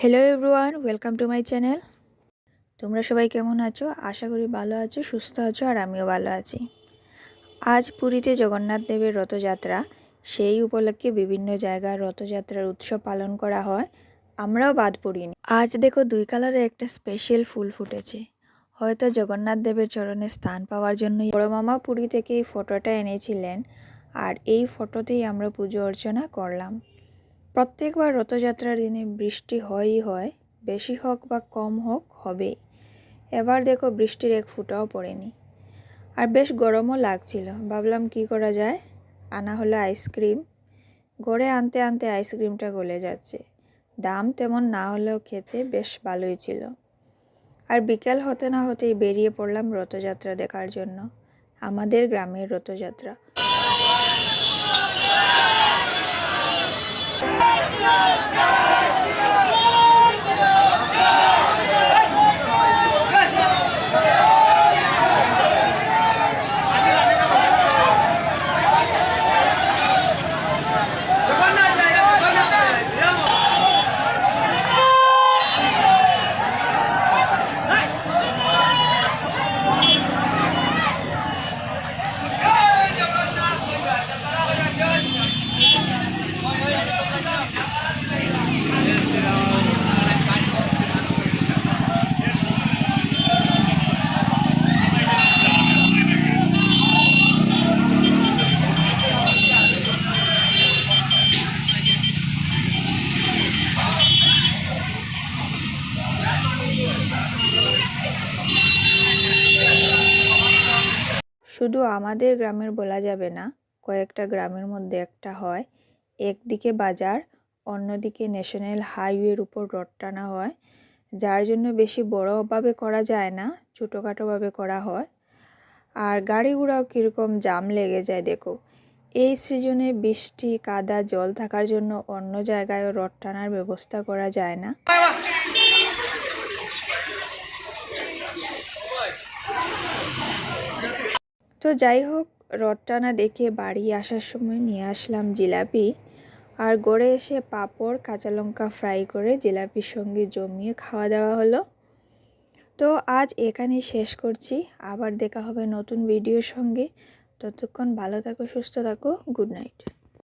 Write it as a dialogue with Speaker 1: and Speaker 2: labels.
Speaker 1: Hello everyone, welcome to my channel. তোমরা সবাই কেমন আছো? আশা করি ভালো আছো, সুস্থ আছো, আর আমিও ভালো আছি। আজ পুরীতে জগন্নাথ দেবের রথযাত্রা। সেই উপলক্ষে বিভিন্ন জায়গায় রথযাত্রার উৎসব পালন করা হয়, আমরাও বাদ পড়িনি। আজ দেখো 2 কালারের একটা স্পেশাল ফুল ফুটেছে। হয়তো জগন্নাথ দেবের চরণে স্থান পাওয়ার জন্য বড় মামা পুরী থেকে এই ফটোটা এনেছিলেন, আর এই ফটোতেই আমরা পুজো অর্চনা করলাম। প্রত্যেকবার রথযাত্রার দিনে বৃষ্টি হয়ই হয়, বেশি হোক বা কম হোক হবেই। এবার দেখো বৃষ্টির এক ফোঁটাও পড়েনি, আর বেশ গরমও লাগছিল। ভাবলাম কি করা যায়, আনা হলো আইসক্রিম। ঘরে আনতে আনতে আইসক্রিমটা গলে যাচ্ছে। দাম তেমন না হলেও খেতে বেশ ভালোই ছিল। আর বিকেল হতে না হতেই বেরিয়ে পড়লাম রথযাত্রা দেখার জন্য, আমাদের গ্রামের রথযাত্রা। শুধু আমাদের গ্রামের বলা যাবে না, কয়েকটা গ্রামের মধ্যে একটা হয়। একদিকে বাজার, অন্যদিকে ন্যাশনাল হাইওয়ের উপর রথ টানা হয়, যার জন্য বেশি বড়ভাবে করা যায় না, ছোটোখাটোভাবে করা হয়। আর গাড়ি ঘোড়াও কীরকম জাম লেগে যায় দেখো। এই সিজনে বৃষ্টি, কাদা, জল থাকার জন্য অন্য জায়গায়ও রথ টানার ব্যবস্থা করা যায় না। তো যাই হোক, রথ টানা দেখে বাড়ি আসার সময় নিয়ে আসলাম জিলাপি, আর গড়ে এসে পাঁপড়, কাঁচা লঙ্কা ফ্রাই করে জিলাপির সঙ্গে জমিয়ে খাওয়া দাওয়া হলো। তো আজ এখানেই শেষ করছি, আবার দেখা হবে নতুন ভিডিওর সঙ্গে। ততক্ষণ ভালো থাকো, সুস্থ থাকো, গুড নাইট।